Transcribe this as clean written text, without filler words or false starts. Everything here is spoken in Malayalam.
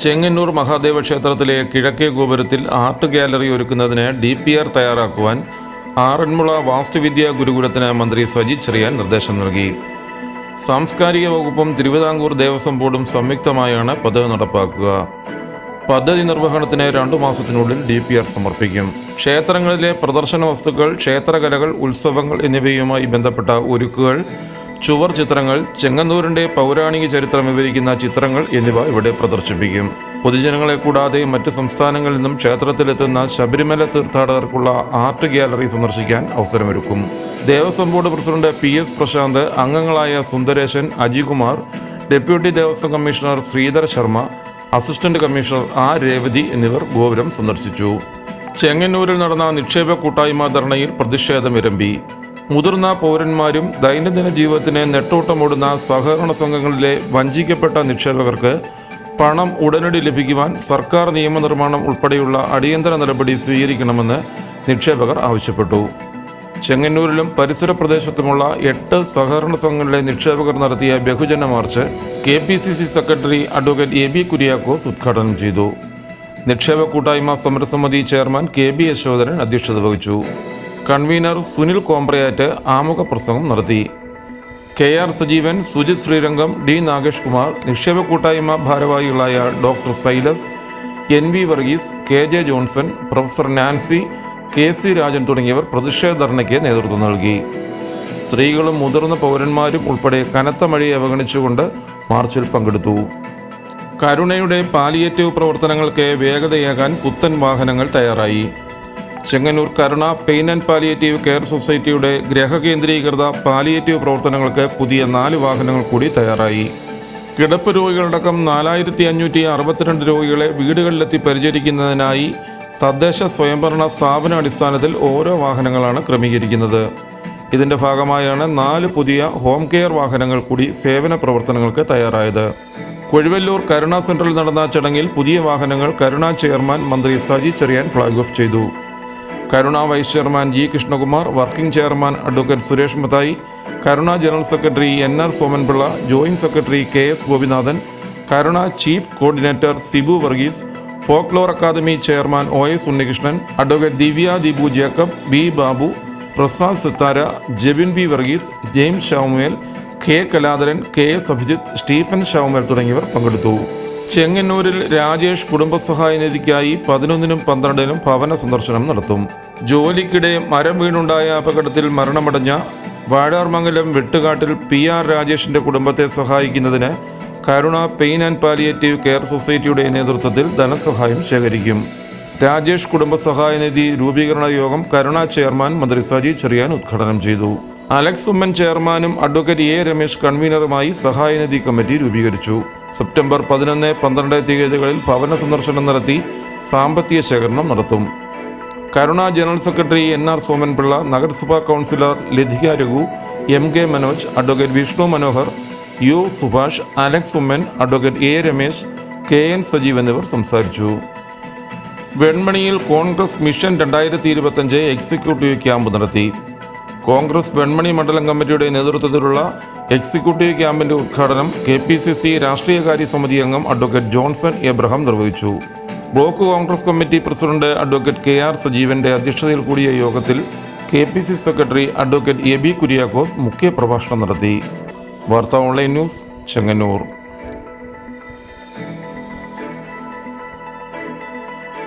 ചെങ്ങന്നൂർ മഹാദേവ ക്ഷേത്രത്തിലെ കിഴക്കേ ഗോപുരത്തിൽ ആർട്ട് ഗാലറി ഒരുക്കുന്നതിന് DPR തയ്യാറാക്കുവാൻ ആറന്മുള വാസ്തുവിദ്യാ ഗുരുകുലത്തിന് മന്ത്രി സജി ചെറിയാൻ നിർദ്ദേശം നൽകി. സാംസ്കാരിക വകുപ്പും തിരുവിതാംകൂർ ദേവസ്വം ബോർഡും സംയുക്തമായാണ് പദ്ധതി നടപ്പാക്കുക. പദ്ധതി നിർവഹണത്തിന് 2 മാസത്തിനുള്ളിൽ DPR സമർപ്പിക്കും. ക്ഷേത്രങ്ങളിലെ പ്രദർശന വസ്തുക്കൾ, ക്ഷേത്രകലകൾ, ഉത്സവങ്ങൾ എന്നിവയുമായി ബന്ധപ്പെട്ട ഒരുക്കുകൾ, ചുവർ ചിത്രങ്ങൾ, ചെങ്ങന്നൂരിൻ്റെ പൗരാണിക ചരിത്രം വിവരിക്കുന്ന ചിത്രങ്ങൾ എന്നിവ ഇവിടെ പ്രദർശിപ്പിക്കും. പൊതുജനങ്ങളെ കൂടാതെ മറ്റ് സംസ്ഥാനങ്ങളിൽ നിന്നും ക്ഷേത്രത്തിലെത്തുന്ന ശബരിമല തീർത്ഥാടകർക്കുള്ള ആർട്ട് ഗാലറി സന്ദർശിക്കാൻ അവസരമൊരുക്കും. Devaswom board president PS Prashanth, അംഗങ്ങളായ Sundaresan, Ajikumar, deputy Devaswom commissioner Sreedhar Sharma, assistant commissioner Revathi എന്നിവർ ഗോപുരം സന്ദർശിച്ചു. ചെങ്ങന്നൂരിൽ നടന്ന നിക്ഷേപ കൂട്ടായ്മ ധർണയിൽ പ്രതിഷേധമിരമ്പി. മുതിർന്ന പൗരന്മാരും ദൈനംദിന ജീവിതത്തിന് നെട്ടോട്ടമോടുന്ന സഹകരണ സംഘങ്ങളിലെ വഞ്ചിക്കപ്പെട്ട നിക്ഷേപകർക്ക് പണം ഉടനടി ലഭിക്കുവാൻ സർക്കാർ നിയമനിർമ്മാണം ഉൾപ്പെടെയുള്ള അടിയന്തര നടപടി സ്വീകരിക്കണമെന്ന് നിക്ഷേപകർ ആവശ്യപ്പെട്ടു. ചെങ്ങന്നൂരിലും പരിസര പ്രദേശത്തുമുള്ള 8 സഹകരണ സംഘങ്ങളിലെ നിക്ഷേപകർ നടത്തിയ ബഹുജന March KPCC secretary advocate AB Kuriakose ഉദ്ഘാടനം ചെയ്തു. നിക്ഷേപ കൂട്ടായ്മ സമരസമിതി ചെയർമാൻ KB യശോധരൻ അധ്യക്ഷത വഹിച്ചു. കൺവീനർ സുനിൽ കോമ്പ്രയാറ്റ് ആമുഖ പ്രസംഗം നടത്തി. KR സജീവൻ, സുജിത് ശ്രീരംഗം, D നാഗേഷ് കുമാർ, നിക്ഷേപ കൂട്ടായ്മ ഭാരവാഹികളായ doctor Silas, NV Varghese, KJ Johnson, professor Nancy, KC Rajan തുടങ്ങിയവർ പ്രതിഷേധ ധർണയ്ക്ക് നേതൃത്വം നൽകി. സ്ത്രീകളും മുതിർന്ന പൗരന്മാരും ഉൾപ്പെടെ കനത്ത മഴയെ അവഗണിച്ചുകൊണ്ട് മാർച്ചിൽ പങ്കെടുത്തു. കരുണയുടെ പാലിയേറ്റീവ് പ്രവർത്തനങ്ങൾക്ക് വേഗതയേകാൻ പുത്തൻ വാഹനങ്ങൾ തയ്യാറായി. ചെങ്ങന്നൂർ കരുണ പെയിൻ ആൻഡ് പാലിയേറ്റീവ് കെയർ സൊസൈറ്റിയുടെ ഗ്രഹകേന്ദ്രീകൃത പാലിയേറ്റീവ് പ്രവർത്തനങ്ങൾക്ക് പുതിയ 4 വാഹനങ്ങൾ കൂടി തയ്യാറായി. കിടപ്പ് രോഗികളടക്കം 4562 രോഗികളെ വീടുകളിലെത്തി പരിചരിക്കുന്നതിനായി തദ്ദേശ സ്വയംഭരണ സ്ഥാപനാടിസ്ഥാനത്തിൽ ഓരോ വാഹനങ്ങളാണ് ക്രമീകരിക്കുന്നത്. ഇതിൻ്റെ ഭാഗമായാണ് 4 പുതിയ ഹോം കെയർ വാഹനങ്ങൾ കൂടി സേവന പ്രവർത്തനങ്ങൾക്ക് തയ്യാറായത്. കൊഴുവല്ലൂർ കരുണ സെന്ററിൽ നടന്ന ചടങ്ങിൽ പുതിയ വാഹനങ്ങൾ കരുണ ചെയർമാൻ മന്ത്രി സജി ചെറിയാൻ ഫ്ലാഗ് ഓഫ് ചെയ്തു. Karuna vice chairman G Krishnakumar, working chairman advocate Suresh Mathai, Karuna general secretary NR Somanpillai, joint secretary KS Gopinathan, Karuna chief coordinator Sibu Varghese, folklore academy chairman OS Unnikrishnan, advocate Divya Deepu Jacob, B Babu, Prasad Sithara, Jebin V Varghese, James Shamuel, K Kaladharan, KS Abhijith, Stephen Shamuel തുടങ്ങിയവർ പങ്കെടുത്തു. ചെങ്ങന്നൂരിൽ രാജേഷ് കുടുംബസഹായ നിധിക്കായി 11നും 12നും ഭവന സന്ദർശനം നടത്തും. ജോലിക്കിടെ മരം വീണുണ്ടായ അപകടത്തിൽ മരണമടഞ്ഞ വാഴാർമംഗലം വെട്ടുകാട്ടിൽ PR രാജേഷിന്റെ കുടുംബത്തെ സഹായിക്കുന്നതിന് കരുണ പെയിൻ ആൻഡ് പാലിയേറ്റീവ് കെയർ സൊസൈറ്റിയുടെ നേതൃത്വത്തിൽ ധനസഹായം ശേഖരിക്കും. രാജേഷ് കുടുംബസഹായ നിധി രൂപീകരണ യോഗം കരുണ ചെയർമാൻ മന്ത്രി സജി ചെറിയാൻ ഉദ്ഘാടനം ചെയ്തു. അലക്സ് ഉമ്മൻ ചെയർമാനും അഡ്വക്കേറ്റ് A രമേശ് കൺവീനറുമായി സഹായനിധി കമ്മിറ്റി രൂപീകരിച്ചു. സെപ്റ്റംബർ 11, 12 തീയതികളിൽ ഭവന സന്ദർശനം നടത്തി സാമ്പത്തിക ശേഖരണം നടത്തും. Karuna general secretary NR Somanpillai, നഗരസഭാ councillor Lathika Raghu, MK Manoj, advocate Vishnu Manohar, U Subhash, Alex Oommen, advocate A Ramesh, KN Sajeev എന്നിവർ സംസാരിച്ചു. വെൺമണിയിൽ കോൺഗ്രസ് മിഷൻ 2025 എക്സിക്യൂട്ടീവ് ക്യാമ്പ് നടത്തി. കോൺഗ്രസ് വെൺമണി മണ്ഡലം കമ്മിറ്റിയുടെ നേതൃത്വത്തിലുള്ള എക്സിക്യൂട്ടീവ് ക്യാമ്പിന്റെ ഉദ്ഘാടനം KPCC രാഷ്ട്രീയകാര്യ സമിതി അംഗം അഡ്വക്കേറ്റ് ജോൺസൺ എബ്രഹാം നിർവഹിച്ചു. Block Congress committee president advocate KR സജീവന്റെ അധ്യക്ഷതയിൽ കൂടിയ യോഗത്തിൽ KPCC secretary advocate AB Kuriakose മുഖ്യ പ്രഭാഷണം നടത്തി. വാർത്താ ഓൺലൈൻ ന്യൂസ്, ചെങ്ങന്നൂർ.